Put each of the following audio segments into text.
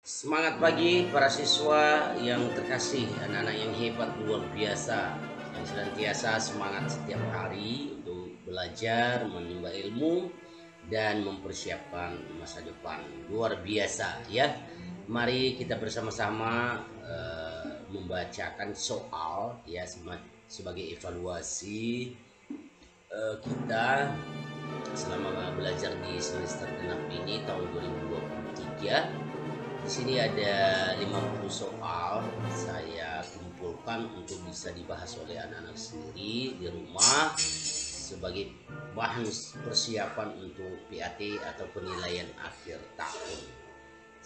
Semangat pagi para siswa yang terkasih, anak-anak yang hebat luar biasa, yang senantiasa semangat setiap hari untuk belajar, menimba ilmu dan mempersiapkan masa depan. Luar biasa ya. Mari kita bersama-sama membacakan soal ya sebagai evaluasi kita selama belajar di semester genap ini tahun 2023. Di sini ada 50 soal saya kumpulkan untuk bisa dibahas oleh anak-anak sendiri di rumah sebagai bahan persiapan untuk PAT atau penilaian akhir tahun.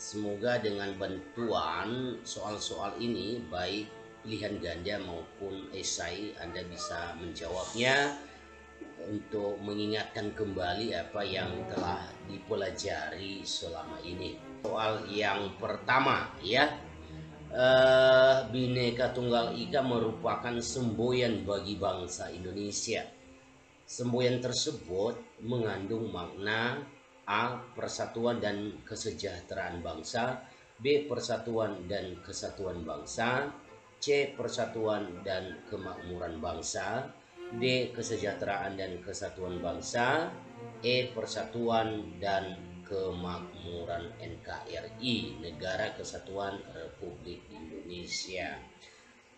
Semoga dengan bantuan soal-soal ini baik pilihan ganda maupun esai Anda bisa menjawabnya untuk mengingatkan kembali apa yang telah dipelajari selama ini. Soal yang pertama ya, Bhinneka Tunggal Ika merupakan semboyan bagi bangsa Indonesia. Semboyan tersebut mengandung makna A. Persatuan dan kesejahteraan bangsa, B. Persatuan dan kesatuan bangsa, C. Persatuan dan kemakmuran bangsa, D. Kesejahteraan dan kesatuan bangsa, E. Persatuan dan kemakmuran NKRI, Negara Kesatuan Republik Indonesia.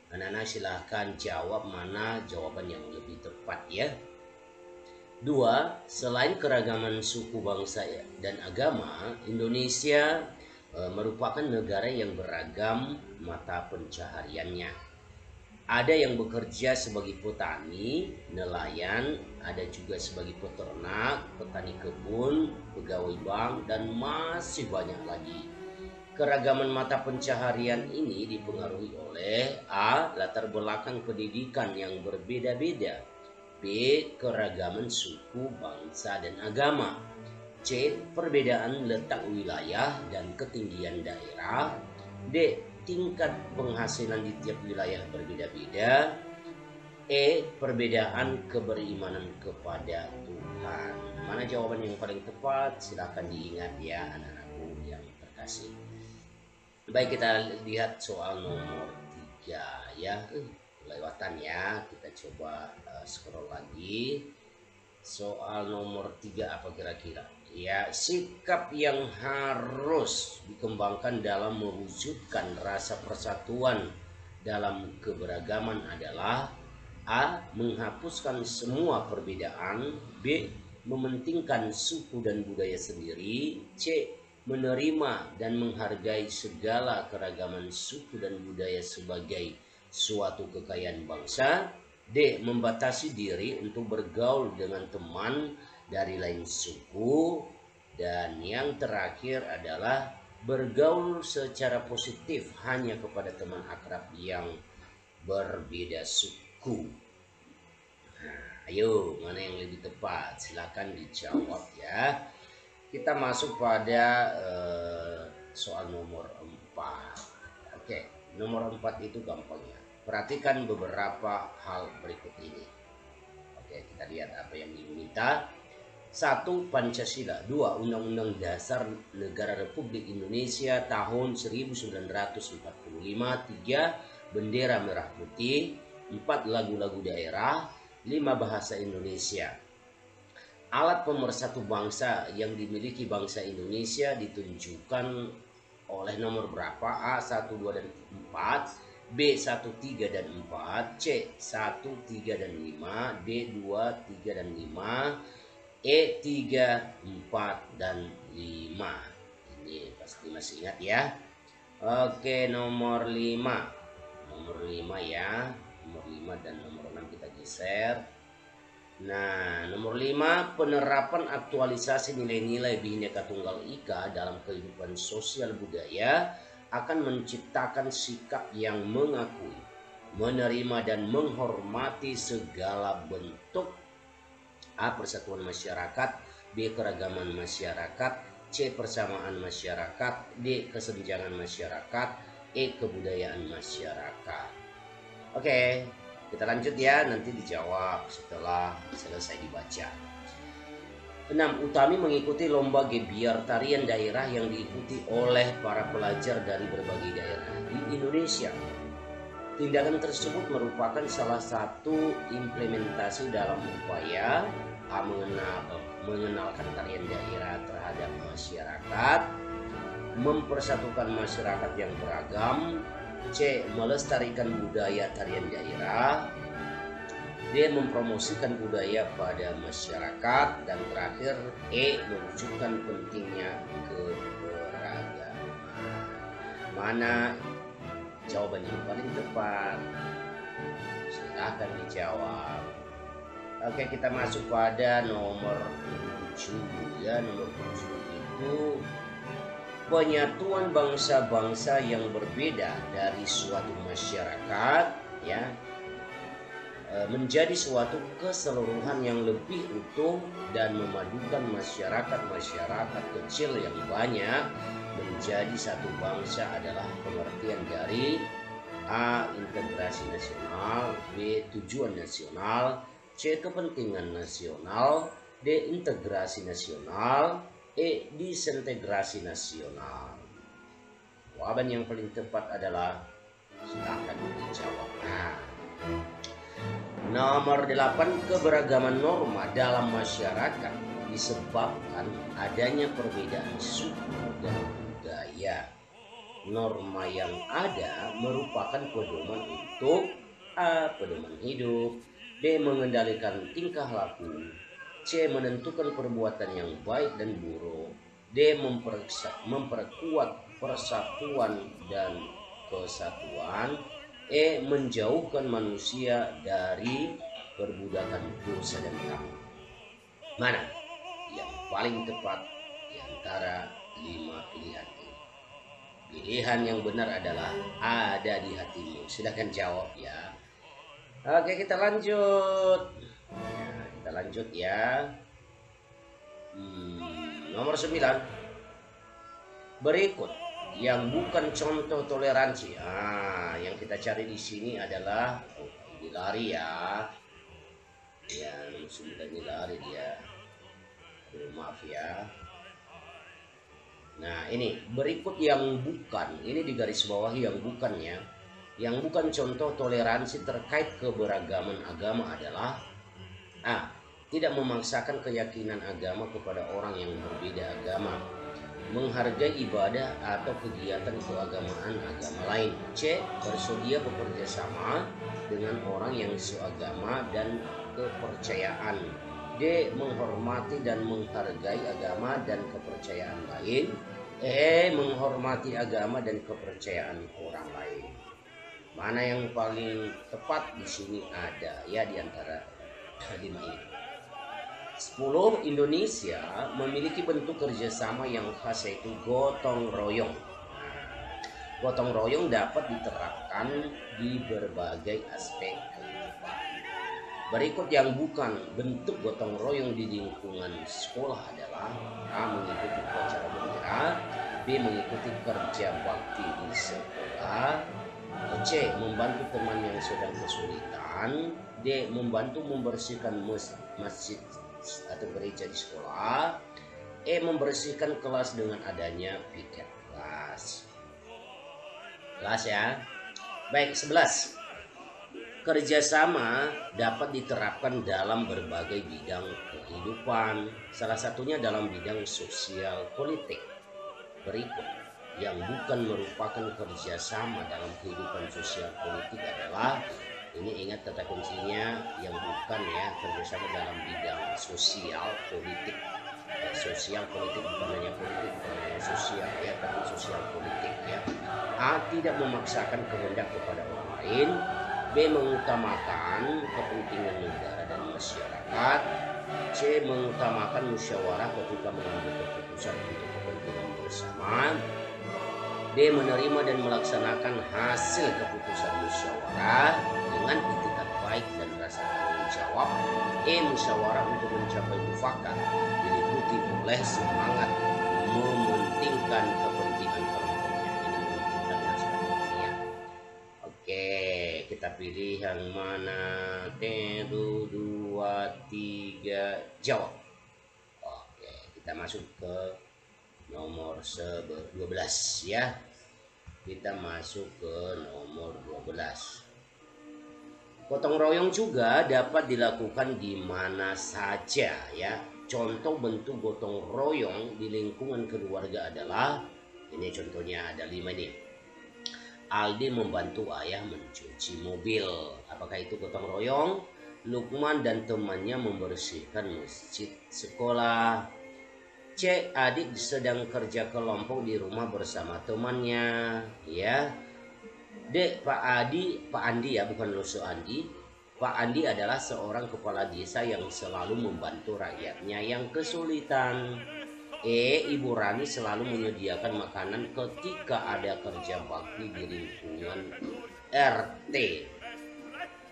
Anak-anak silahkan jawab mana jawaban yang lebih tepat ya. 2. Selain keragaman suku bangsa dan agama, Indonesia merupakan negara yang beragam mata pencahariannya. Ada yang bekerja sebagai petani, nelayan, ada juga sebagai peternak, petani kebun, pegawai bank, dan masih banyak lagi. Keragaman mata pencaharian ini dipengaruhi oleh A. Latar belakang pendidikan yang berbeda-beda, B. Keragaman suku, bangsa, dan agama, C. Perbedaan letak wilayah dan ketinggian daerah, D. Tingkat penghasilan di tiap wilayah berbeda-beda, E. Perbedaan keberimanan kepada Tuhan. Mana jawaban yang paling tepat? Silahkan diingat ya anak-anakku yang terkasih. Baik, kita lihat soal nomor 3 ya. Kelewatan ya, kita coba scroll lagi. Soal nomor 3 apa kira-kira? Ya, sikap yang harus dikembangkan dalam mewujudkan rasa persatuan dalam keberagaman adalah A. Menghapuskan semua perbedaan, B. Mementingkan suku dan budaya sendiri, C. Menerima dan menghargai segala keragaman suku dan budaya sebagai suatu kekayaan bangsa, D. Membatasi diri untuk bergaul dengan teman dari lain suku, dan yang terakhir adalah bergaul secara positif hanya kepada teman akrab yang berbeda suku. Nah, ayo mana yang lebih tepat? Silakan dijawab ya. Kita masuk pada soal nomor 4. Oke, nomor 4 itu gampang ya. Perhatikan beberapa hal berikut ini. Oke, kita lihat apa yang diminta. 1. Pancasila. 2. Undang-Undang Dasar Negara Republik Indonesia tahun 1945. 3. Bendera merah putih. 4. Lagu-lagu daerah. 5. Bahasa Indonesia. Alat pemersatu bangsa yang dimiliki bangsa Indonesia ditunjukkan oleh nomor berapa? A. 1, 2, dan 4, B. 1, 3, dan 4, C. 1, 3, dan 5, D. 2, 3, dan 5, E. 3, 4, dan 5. Ini pasti masih ingat ya. Oke, nomor 5. Nomor 5 ya. Nomor 5 dan nomor 6 kita geser. Nah, nomor 5, penerapan aktualisasi nilai-nilai Bhinneka Tunggal Ika dalam kehidupan sosial budaya akan menciptakan sikap yang mengakui, menerima, dan menghormati segala bentuk A. Persatuan masyarakat, B. Keragaman masyarakat, C. Persamaan masyarakat, D. Kesenjangan masyarakat, E. Kebudayaan masyarakat. Oke, kita lanjut ya, nanti dijawab setelah selesai dibaca. 6. Utami mengikuti lomba gebiar tarian daerah yang diikuti oleh para pelajar dari berbagai daerah di Indonesia. Tindakan tersebut merupakan salah satu implementasi dalam upaya mengenalkan tarian daerah terhadap masyarakat, mempersatukan masyarakat yang beragam, C. melestarikan budaya tarian daerah, D. mempromosikan budaya pada masyarakat, dan terakhir E. mewujudkan pentingnya keberagaman. Mana jawaban yang paling tepat? Silahkan dijawab. Oke, kita masuk pada nomor 7 ya. Nomor 7 itu penyatuan bangsa-bangsa yang berbeda dari suatu masyarakat ya menjadi suatu keseluruhan yang lebih utuh dan memadukan masyarakat kecil yang banyak menjadi satu bangsa adalah pengertian dari A. integrasi nasional, B. tujuan nasional, C. kepentingan nasional, D. integrasi nasional, E. disintegrasi nasional. Jawaban yang paling tepat adalah silakan dijawab. Nomor 8, keberagaman norma dalam masyarakat disebabkan adanya perbedaan suku dan budaya. Norma yang ada merupakan pedoman untuk A. pedoman hidup, B. mengendalikan tingkah laku, C. menentukan perbuatan yang baik dan buruk, D. memperkuat persatuan dan kesatuan, E. menjauhkan manusia dari perbudakan dosa dan kamu. Mana yang paling tepat di antara 5 pilihan ini? Pilihan yang benar adalah ada di hatimu. Silakan jawab ya. Oke, kita lanjut. Kita lanjut ya. Nomor 9. Berikut yang bukan contoh toleransi. Yang kita cari di sini adalah ini lari ya. Yang 9 ini lari dia. Maaf ya. Nah, ini berikut yang bukan. Ini di garis bawahi yang bukan ya. Yang bukan contoh toleransi terkait keberagaman agama adalah A. tidak memaksakan keyakinan agama kepada orang yang berbeda agama, menghargai ibadah atau kegiatan keagamaan agama lain. C. bersedia bekerja sama dengan orang yang seagama dan kepercayaan. D. menghormati dan menghargai agama dan kepercayaan lain. E. menghormati agama dan kepercayaan orang lain. Mana yang paling tepat di sini ada ya di antara 5 ini. 10. Indonesia memiliki bentuk kerjasama yang khas yaitu gotong royong. Gotong royong dapat diterapkan di berbagai aspek kehidupan. Berikut yang bukan bentuk gotong royong di lingkungan sekolah adalah A. mengikuti upacara bendera, B. mengikuti kerja bakti di sekolah, C. membantu teman yang sedang kesulitan, D. membantu membersihkan masjid atau gereja di sekolah, E. membersihkan kelas dengan adanya piket kelas. Kelas ya. Baik, 11. Kerjasama dapat diterapkan dalam berbagai bidang kehidupan, salah satunya dalam bidang sosial politik. Berikut yang bukan merupakan kerjasama dalam kehidupan sosial politik adalah, ini ingat kata kuncinya, yang bukan ya, kerjasama dalam bidang sosial politik. Sosial politik bukan hanya politik, bukan hanya sosial ya, tapi sosial politik ya. A. tidak memaksakan kehendak kepada orang lain. B. mengutamakan kepentingan negara dan masyarakat. C. mengutamakan musyawarah ketika mengambil keputusan untuk kepentingan bersama. D. menerima dan melaksanakan hasil keputusan musyawarah dengan itikat baik dan rasa tanggung jawab. E. musyawarah untuk mencapai mufakat diliputi oleh semangat mementingkan kepentingan kelompoknya. Ini mementingkan masyarakat dunia. Oke, kita pilih yang mana? 1, 2, 3, jawab. masuk ke nomor 12 ya. Kita masuk ke nomor 12. Gotong royong juga dapat dilakukan di mana saja ya. Contoh bentuk gotong royong di lingkungan keluarga adalah, ini contohnya ada 5 nih. Aldi membantu ayah mencuci mobil. Apakah itu gotong royong? Lukman dan temannya membersihkan masjid sekolah. C. Adik sedang kerja kelompok di rumah bersama temannya ya. D. Pak Andi ya, bukan Loso Andi. Pak Andi adalah seorang kepala desa yang selalu membantu rakyatnya yang kesulitan. E. Ibu Rani selalu menyediakan makanan ketika ada kerja bakti di lingkungan RT.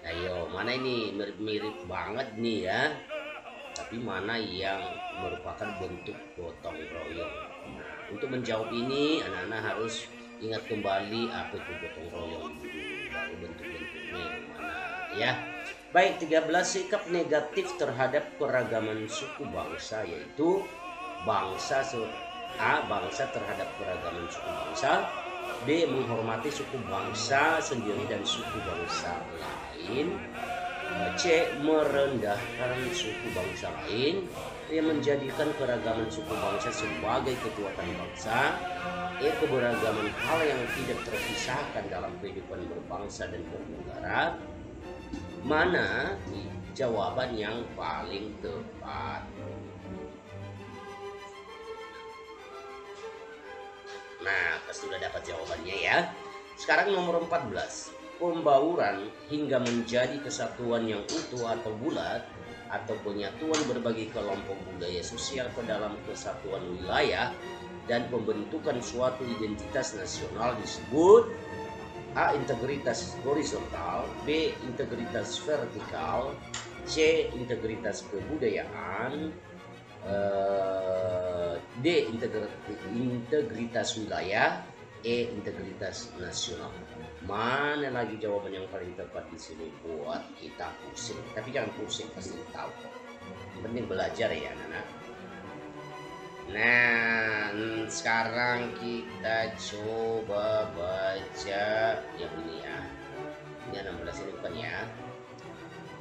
Ayo, mana ini mirip-mirip banget nih ya. Tapi mana yang merupakan bentuk gotong royong? Nah, untuk menjawab ini anak-anak harus ingat kembali apa itu gotong royong dulu, baru bentuk-bentuknya mana ya. Baik, 13 sikap negatif terhadap keragaman suku bangsa, yaitu bangsa A. Bangsa terhadap keragaman suku bangsa. B. Menghormati suku bangsa sendiri dan suku bangsa lain. C. Merendahkan suku bangsa lain. Yang menjadikan keragaman suku bangsa sebagai kekuatan bangsa. E. Keberagaman hal yang tidak terpisahkan dalam kehidupan berbangsa dan bernegara. Mana jawaban yang paling tepat? Nah, sudah dapat jawabannya ya. Sekarang nomor 14. Pembauran hingga menjadi kesatuan yang utuh atau bulat atau penyatuan berbagai kelompok budaya sosial ke dalam kesatuan wilayah dan pembentukan suatu identitas nasional disebut A. Integritas horizontal, B. Integritas vertikal, C. Integritas kebudayaan, D. Integritas wilayah, E. Integritas nasional. Mana lagi jawaban yang paling tepat di sini buat kita pusing? Tapi jangan pusing, pasti tahu. Yang penting belajar ya anak-anak. Nah, sekarang kita coba baca yang ini ya. Ini 16 ini bukan ya.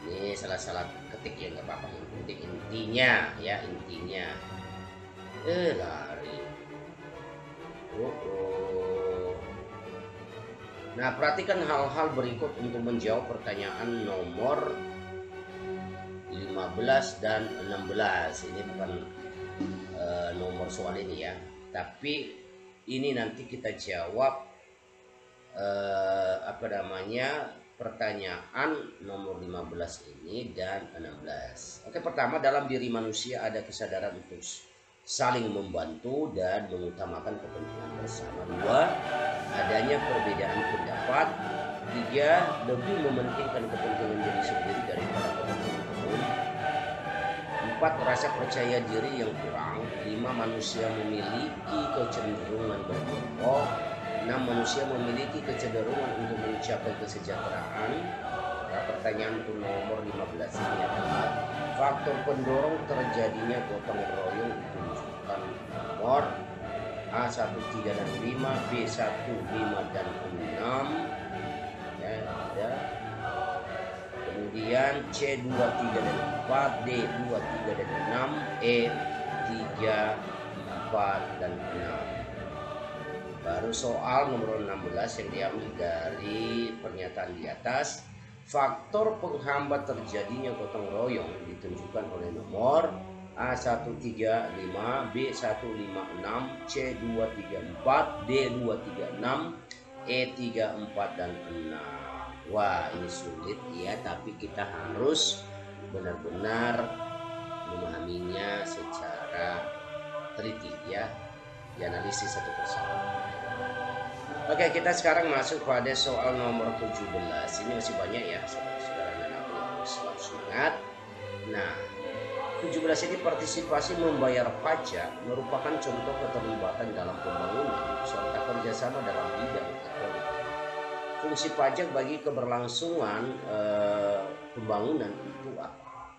Ini salah-salah ketik ya, nggak apa-apa. Yang penting intinya ya, intinya. Lari. Nah, perhatikan hal-hal berikut untuk menjawab pertanyaan nomor 15 dan 16. Ini bukan nomor soal ini ya, tapi ini nanti kita jawab pertanyaan nomor 15 ini dan 16. Oke, pertama, dalam diri manusia ada kesadaran untuk saling membantu dan mengutamakan kepentingan bersama. 2. Adanya perbedaan pendapat. 3. Lebih mementingkan kepentingan diri sendiri daripada kepentingan umum. 4. Rasa percaya diri yang kurang. 5. Manusia memiliki kecenderungan berkelompok. 6. Manusia memiliki kecenderungan untuk mencapai kesejahteraan. Nah, pertanyaan untuk nomor 15 ini adalah faktor pendorong terjadinya gotong royong ditunjukkan nomor A 1, 3 dan 5, B 1, 5 dan 6 ya, ada. Kemudian C 2, 3 dan 4, D 2, 3 dan 6, E 3, 4 dan 6. Baru soal nomor 16 yang diambil dari pernyataan di atas. Faktor penghambat terjadinya gotong royong ditunjukkan oleh nomor A135, B156, C234, D236, E34 dan 6. Wah, ini sulit ya, tapi kita harus benar-benar memahaminya secara teliti ya, dianalisis satu persatu. Oke, kita sekarang masuk pada soal nomor 17. Ini masih banyak ya saudara-saudara dan aku yang harus selalu semangat. Nah, 17 ini partisipasi membayar pajak merupakan contoh keterlibatan dalam pembangunan serta kerjasama dalam bidang ekonomi. Fungsi pajak bagi keberlangsungan pembangunan itu apa?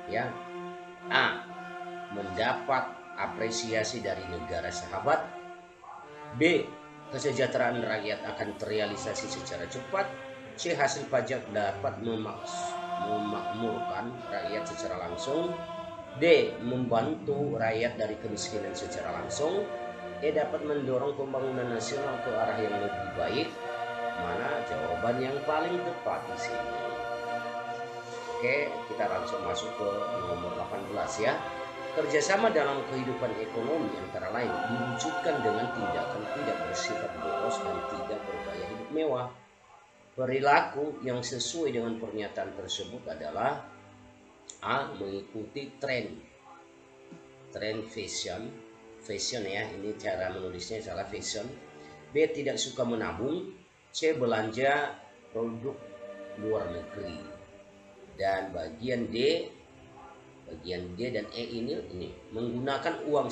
Ya, A. Mendapat apresiasi dari negara sahabat. B. Kesejahteraan rakyat akan terrealisasi secara cepat. C. Hasil pajak dapat memakmurkan rakyat secara langsung. D. Membantu rakyat dari kemiskinan secara langsung. E. Dapat mendorong pembangunan nasional ke arah yang lebih baik. Mana jawaban yang paling tepat di sini? Oke, kita langsung masuk ke nomor 18 ya. Kerjasama dalam kehidupan ekonomi antara lain diwujudkan dengan tindakan tidak bersifat boros dan tidak bergaya hidup mewah. Perilaku yang sesuai dengan pernyataan tersebut adalah A. Mengikuti tren fashion ya, ini cara menulisnya salah, fashion. B. Tidak suka menabung. C. Belanja produk luar negeri. Dan bagian D dan E ini menggunakan uang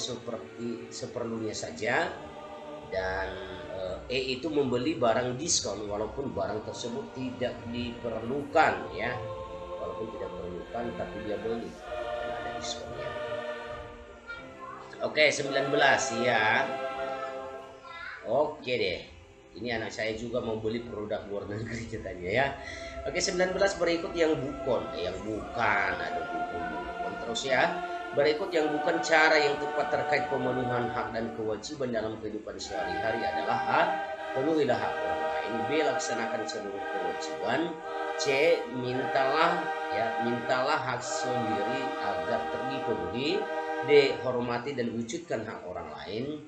seperlunya saja. Dan E itu membeli barang diskon walaupun barang tersebut tidak diperlukan ya, walaupun tidak diperlukan tapi dia beli karena ada diskonnya. Oke, 19 ya. Oke deh, ini anak saya juga mau beli produk luar negeri katanya ya. Oke, 19 berikut yang bukan ada bukan terus ya. Berikut yang bukan cara yang tepat terkait pemenuhan hak dan kewajiban dalam kehidupan sehari-hari adalah A. Penuhilah hak orang lain. B. Laksanakan seluruh kewajiban. C. Mintalah hak sendiri agar dipenuhi. D. Hormati dan wujudkan hak orang lain.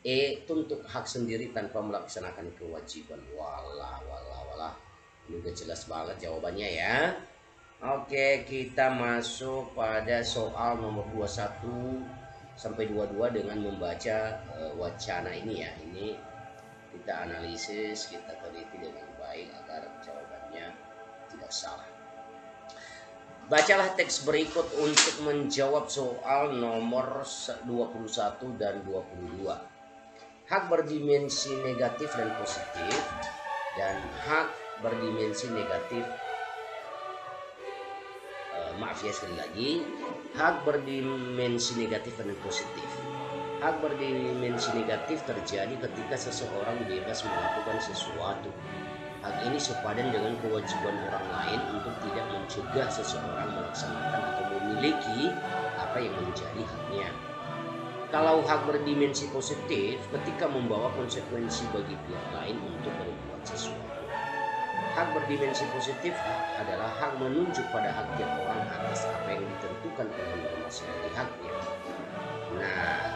E. Tuntut hak sendiri tanpa melaksanakan kewajiban. Walah. Ini udah jelas banget jawabannya ya. Oke, kita masuk pada soal nomor 21 sampai 22 dengan membaca wacana ini ya. Ini kita analisis, kita teliti dengan baik agar jawabannya tidak salah. Bacalah teks berikut untuk menjawab soal nomor 21 dan 22. Hak berdimensi negatif dan positif dan hak berdimensi negatif. Sekali lagi, hak berdimensi negatif dan positif. Hak berdimensi negatif terjadi ketika seseorang bebas melakukan sesuatu. Hak ini sepadan dengan kewajiban orang lain untuk tidak mencegah seseorang melaksanakan atau memiliki apa yang menjadi haknya. Kalau hak berdimensi positif, ketika membawa konsekuensi bagi pihak lain untuk berbuat sesuatu. Hak berdimensi positif adalah hak menunjuk pada hak tiap orang atas apa yang ditentukan oleh norma sebagai haknya. Nah,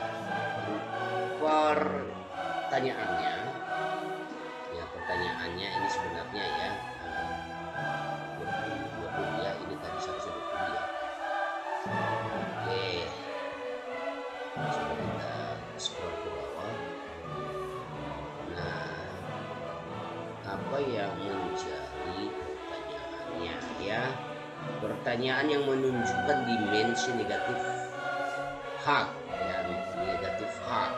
pertanyaannya ini sebenarnya ya, ya ini tadi seharusnya 20 ya. Oke, coba kita scroll ke bawah. Nah, apa yang menjadi pertanyaannya ya? Pertanyaan yang menunjukkan dimensi negatif hak ya, negatif hak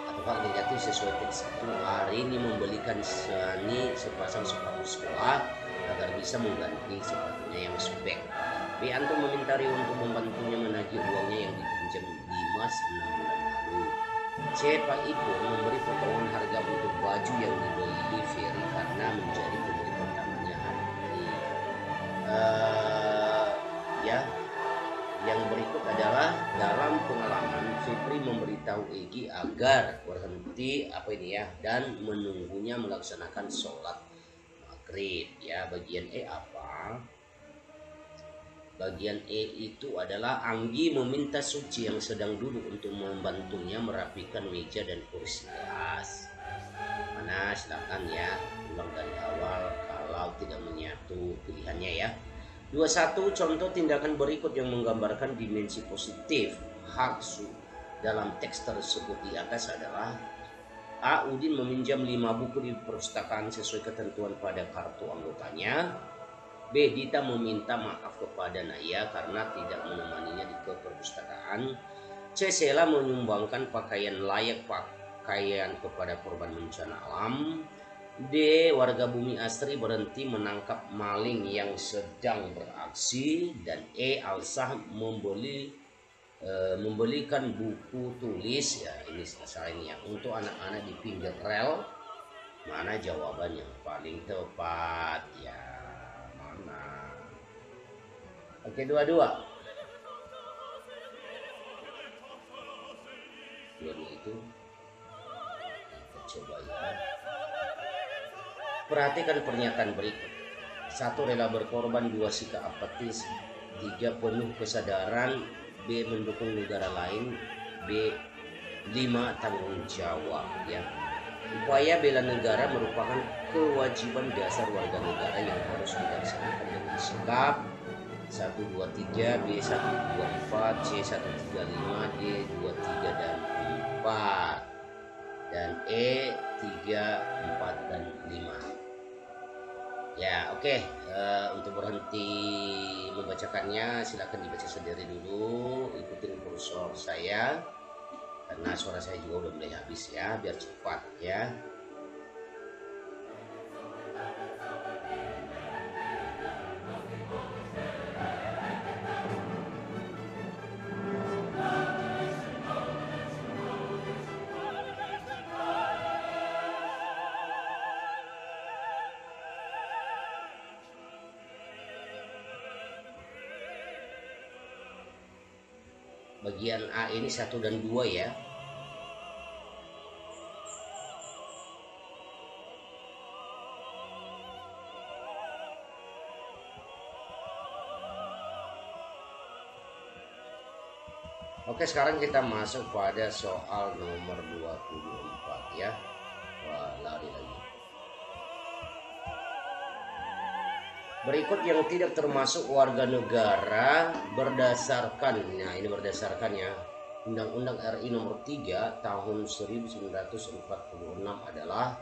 atau hak negatif sesuai teks itu. Hari ini membelikan Sani sepasang sepatu sekolah agar bisa mengganti sepatunya yang sobek. B. Antum meminta Rio untuk membantunya menagih uangnya yang dipinjam Dimas 6 bulan lalu. C. Pak Ipul memberi potongan harga untuk baju yang dibeli Ferry karena menjadi pembeli pertamanya hari ini. Yang berikut adalah dalam pengalaman Fitri memberitahu Egi agar berhenti dan menunggunya melaksanakan sholat maghrib ya. Bagian E apa? Bagian E itu adalah Anggi meminta Suci yang sedang duduk untuk membantunya merapikan meja dan kursi kelas. Mana silakan ya, ulang dari awal kalau tidak menyatu pilihannya ya. 21. Contoh tindakan berikut yang menggambarkan dimensi positif hak dalam teks tersebut di atas adalah A. Udin meminjam 5 buku di perpustakaan sesuai ketentuan pada kartu anggotanya. B. Dita meminta maaf kepada Naya karena tidak menemaninya di perpustakaan. C. Sela menyumbangkan pakaian layak pakaian kepada korban bencana alam. D. Warga Bumi Asri berhenti menangkap maling yang sedang beraksi. Dan E. Alsah membeli membelikan buku tulis ya, ini salah ini ya, untuk anak-anak di pinggir rel. Mana jawaban yang paling tepat ya? Mana? Oke, dua-dua. Dua-dua itu kita coba ya. Perhatikan pernyataan berikut. 1. Rela berkorban. 2. Sikap apatis. 3. Penuh kesadaran. B. Mendukung negara lain. B. 5. Tanggung jawab ya. Upaya bela negara merupakan kewajiban dasar warga negara yang harus dilaksanakan dengan sikap. 1, 2, 3, B 1, 2, 4, C 1, 3, 5, D 2, 3, dan 4, dan E 3, 4, dan 5 ya. Oke. Untuk berhenti membacakannya silakan dibaca sendiri dulu, ikutin kursor saya karena suara saya juga udah mulai habis ya, biar cepat ya. Bagian A ini 1 dan 2 ya. Oke, sekarang kita masuk pada soal nomor 24 ya. Wah, lari lagi. Berikut yang tidak termasuk warga negara berdasarkan, nah ini berdasarkan ya, Undang-Undang RI nomor 3 tahun 1946 adalah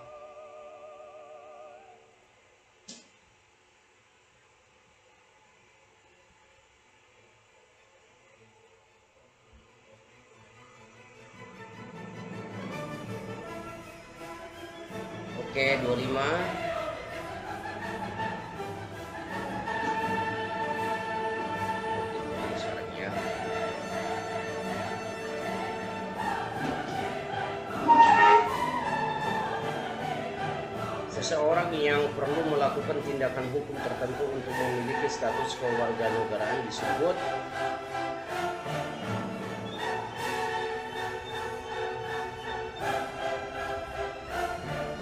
oke, 25. Seseorang yang perlu melakukan tindakan hukum tertentu untuk memiliki status kewarganegaraan disebut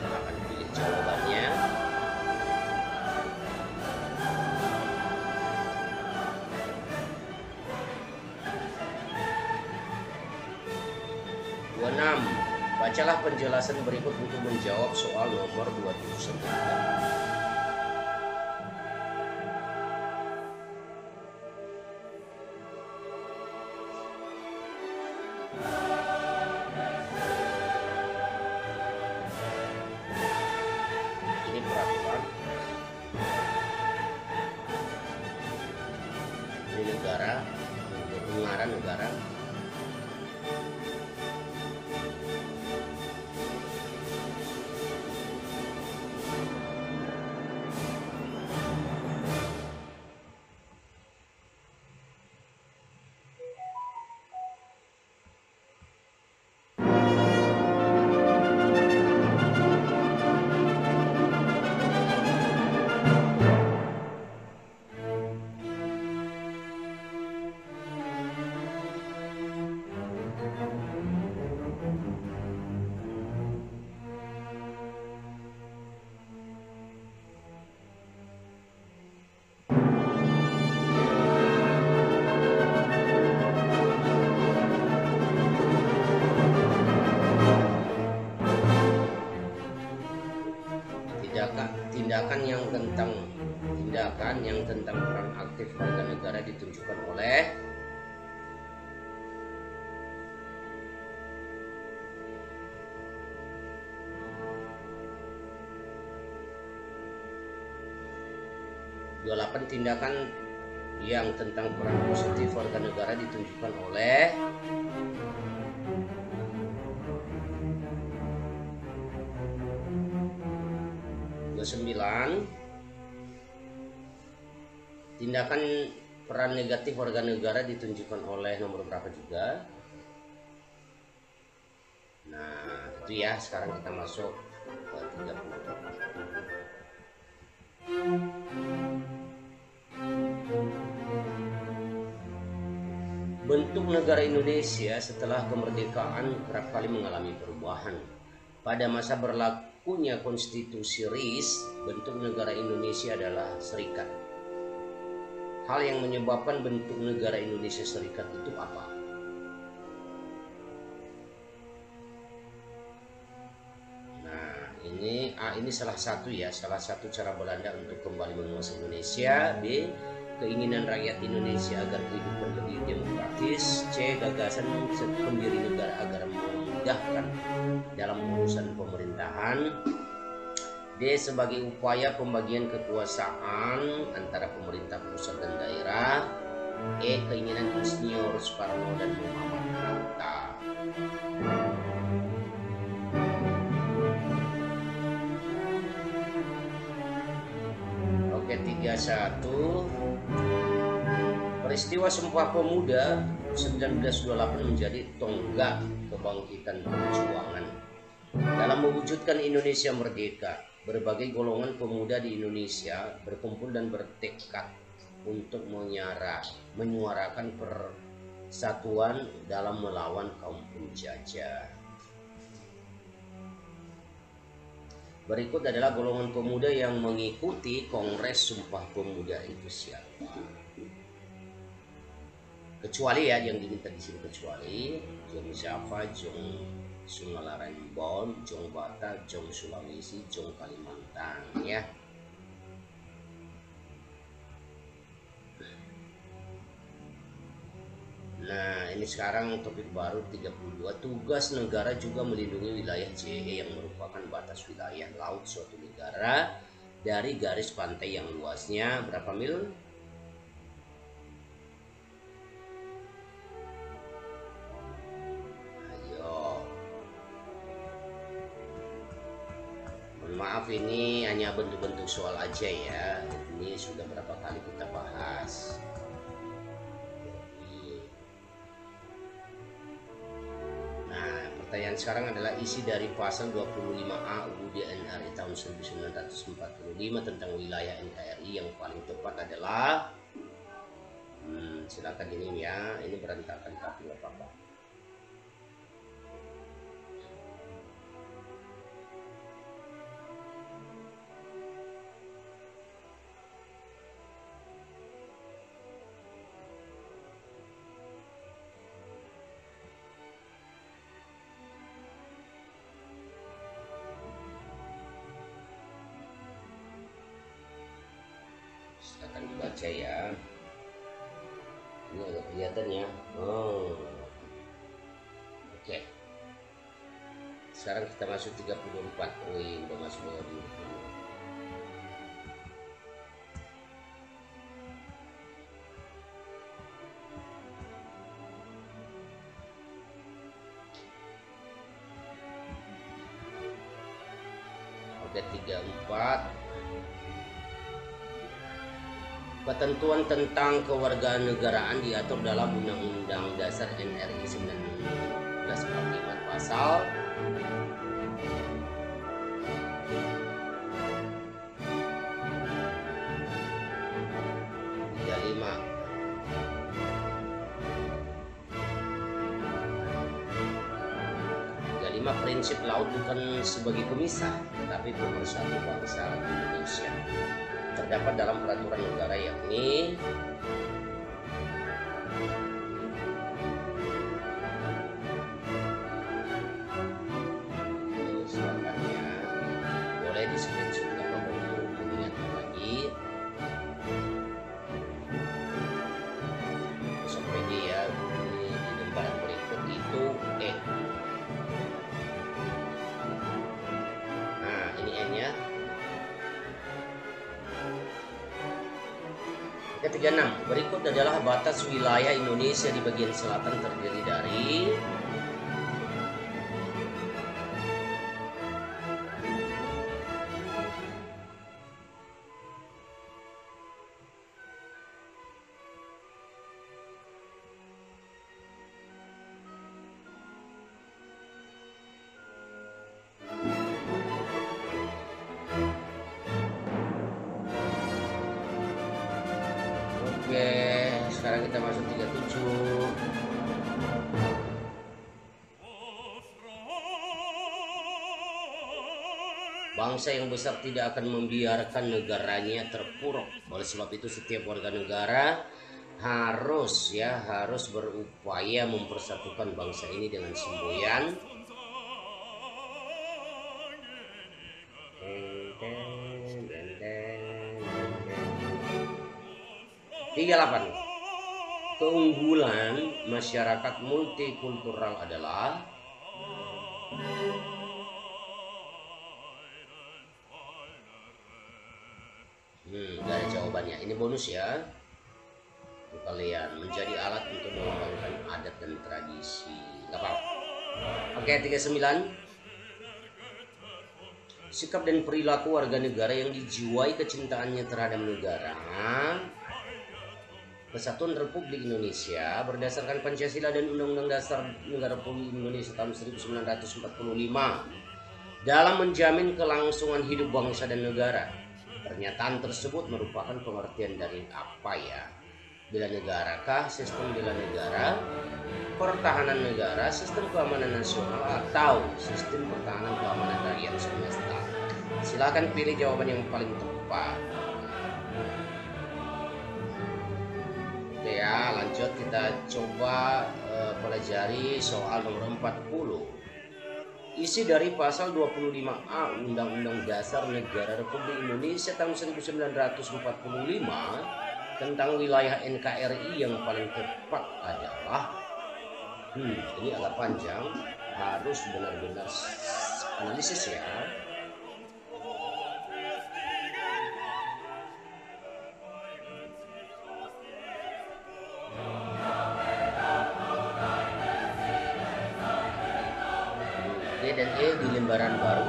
silakan pilih jawabannya. Bacalah penjelasan berikut untuk menjawab soal nomor 29. Ini peraturan. Ini negara, pengarah negara. Tindakan yang tentang peran aktif warga negara ditunjukkan oleh tindakan yang tentang peran positif warga negara ditunjukkan oleh 29. Peran negatif warga negara ditunjukkan oleh nomor berapa juga. Nah, itu ya. Sekarang kita masuk ke 30. Bentuk negara Indonesia setelah kemerdekaan kerap kali mengalami perubahan. Pada masa berlakunya konstitusi RIS, bentuk negara Indonesia adalah serikat. Hal yang menyebabkan bentuk negara Indonesia serikat itu apa? Nah, ini salah satu ya, salah satu cara Belanda untuk kembali menguasai Indonesia. B, keinginan rakyat Indonesia agar kehidupan lebih demokratis. C, gagasan pendiri negara agar memudahkan dalam urusan pemerintahan. D, sebagai upaya pembagian kekuasaan antara pemerintah pusat dan daerah. E, keinginan Insinyur Soekarno dan Muhammad Hatta. Oke, 31. Peristiwa Sumpah Pemuda 1928 menjadi tonggak kebangkitan perjuangan. Dalam mewujudkan Indonesia merdeka, berbagai golongan pemuda di Indonesia berkumpul dan bertekad untuk menyuarakan persatuan dalam melawan kaum penjajah. Berikut adalah golongan pemuda yang mengikuti Kongres Sumpah Pemuda itu siapa? Kecuali ya, yang diminta di sini kecuali Jong Java, Jong Sungalarembon, Jong Batak, Jong Sulawesi, Jong Kalimantan ya. Nah, ini sekarang topik baru 32. Tugas negara juga melindungi wilayah JE yang merupakan batas wilayah laut suatu negara dari garis pantai yang luasnya berapa mil? Maaf, ini hanya bentuk-bentuk soal aja ya. Ini sudah berapa kali kita bahas. Nah, pertanyaan sekarang adalah isi dari pasal 25A UUD NRI tahun 1945 tentang wilayah NKRI yang paling tepat adalah silakan ini ya. Ini berantakan tapi nggak apa-apa. Akan dibaca ya. Ini agak kelihatan ya. Oke. Sekarang kita masuk 34. Udah masuk 20. Oke, 34. Ketentuan tentang kewarganegaraan diatur dalam Undang-Undang Dasar NRI 1945 pasal 35. Prinsip laut bukan sebagai pemisah, tetapi pemersatu bangsa Indonesia. Terdapat dalam peraturan negara yakni silakannya boleh di screenshot atau mengingatkan lagi sampai dia di lembaran berikut itu nah ini N-nya. Ketiga 36. Berikut adalah batas wilayah Indonesia di bagian selatan terdiri dari kita masuk 37. Bangsa yang besar tidak akan membiarkan negaranya terpuruk. Oleh sebab itu setiap warga negara harus berupaya mempersatukan bangsa ini dengan semboyan 38. Keunggulan masyarakat multikultural adalah gak ada jawabannya. Ini bonus ya untuk kalian, menjadi alat untuk mengembangkan adat dan tradisi. Gak apa-apa. Oke, 39. Sikap dan perilaku warga negara yang dijiwai kecintaannya terhadap negara Kesatuan Republik Indonesia berdasarkan Pancasila dan Undang-Undang Dasar Negara Republik Indonesia tahun 1945 dalam menjamin kelangsungan hidup bangsa dan negara. Pernyataan tersebut merupakan pengertian dari apa ya? Bela negara kah, sistem bela negara, pertahanan negara, sistem keamanan nasional, atau sistem pertahanan keamanan rakyat semesta? Silakan pilih jawaban yang paling tepat. Oke ya, lanjut kita coba pelajari soal nomor 40. Isi dari pasal 25A Undang-Undang Dasar Negara Republik Indonesia tahun 1945 tentang wilayah NKRI yang paling tepat adalah ini agak panjang, harus benar-benar analisis ya. D dan E di lembaran baru.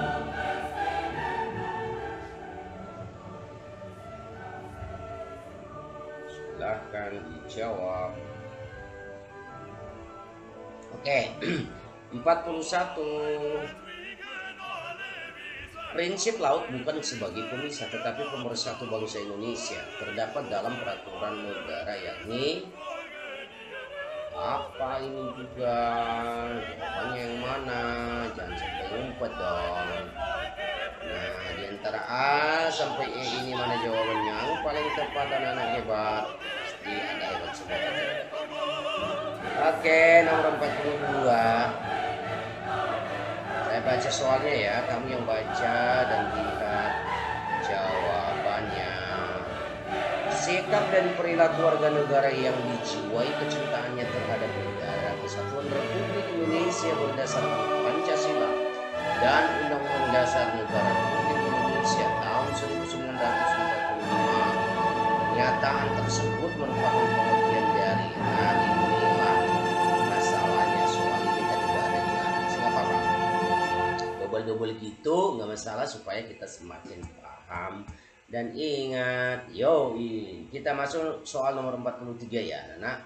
Silahkan dijawab. Oke. 41. Prinsip laut bukan sebagai pemisah tetapi pemersatu bangsa Indonesia terdapat dalam peraturan negara, yakni apa ini juga? Jawabannya yang mana? Jangan sampai ngumpet dong. Nah, di antara A sampai E ini mana jawabannya? Yang paling tepat anak-anak hebat. Pasti ada hebat semua. Oke, nomor 42. Saya baca soalnya ya, kamu yang baca dan lihat jawabannya. Sikap dan perilaku warga negara yang dijiwai kecintaannya terhadap negara Kesatuan Republik Indonesia berdasarkan Pancasila dan Undang-Undang Dasar Negara Republik Indonesia tahun 1945. Pernyataan tersebut merupakan pengertian dari inilah masalahnya soal ini kita juga ada di atas. Nggak apa-apa, double gitu nggak masalah supaya kita semakin paham. Dan ingat, kita masuk soal nomor 43 ya anak.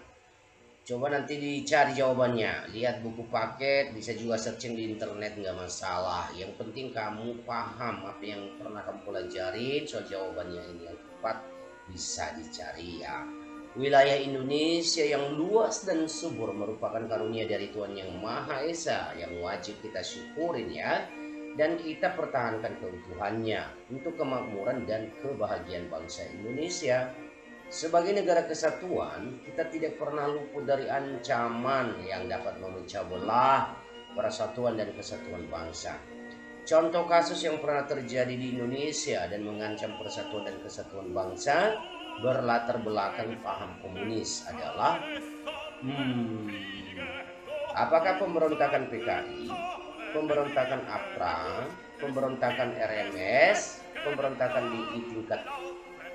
Coba nanti dicari jawabannya, lihat buku paket, bisa juga searching di internet, nggak masalah. Yang penting kamu paham apa yang pernah kamu pelajari, soal jawabannya ini yang tepat bisa dicari ya. Wilayah Indonesia yang luas dan subur merupakan karunia dari Tuhan Yang Maha Esa yang wajib kita syukurin ya. Dan kita pertahankan keutuhannya untuk kemakmuran dan kebahagiaan bangsa Indonesia. Sebagai negara kesatuan, kita tidak pernah luput dari ancaman yang dapat memecah belah persatuan dan kesatuan bangsa. Contoh kasus yang pernah terjadi di Indonesia dan mengancam persatuan dan kesatuan bangsa berlatar belakang paham komunis adalah apakah pemberontakan PKI, pemberontakan APRA, pemberontakan RMS, pemberontakan di tingkat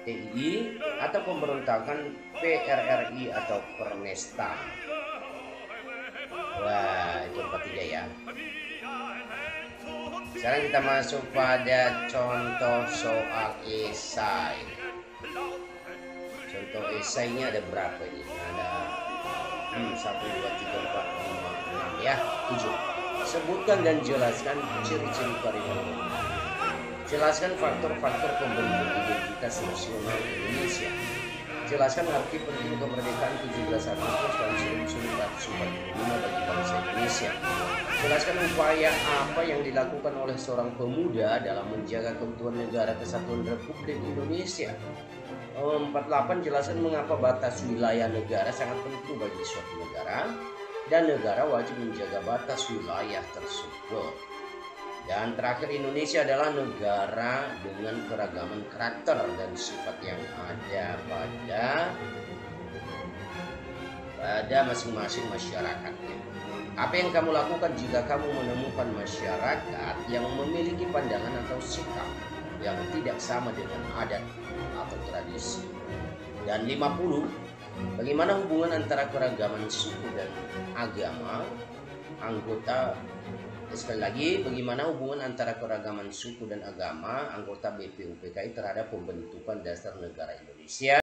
TI, atau pemberontakan PRRI atau Pernesta? Wah, itu 43 ya. Sekarang kita masuk pada contoh soal esai. Contoh esainya ada berapa ini? Ada 1, 2, 3, 4, 5, 6 ya, 7. Sebutkan dan jelaskan ciri-ciri pariwisata. Jelaskan faktor-faktor pembentuk identitas nasional Indonesia. Jelaskan arti penting kemerdekaan 17 Agustus tahun 1945 bagi bangsa Indonesia. Jelaskan upaya apa yang dilakukan oleh seorang pemuda dalam menjaga keutuhan negara kesatuan Republik Indonesia. 48. Jelaskan mengapa batas wilayah negara sangat penting bagi suatu negara dan negara wajib menjaga batas wilayah tersebut. Dan terakhir, Indonesia adalah negara dengan keragaman karakter dan sifat yang ada pada masing-masing masyarakatnya. Apa yang kamu lakukan jika kamu menemukan masyarakat yang memiliki pandangan atau sikap yang tidak sama dengan adat atau tradisi? Dan 50, bagaimana hubungan antara keragaman suku dan agama sekali lagi, bagaimana hubungan antara keragaman suku dan agama anggota BPUPKI terhadap pembentukan dasar negara Indonesia?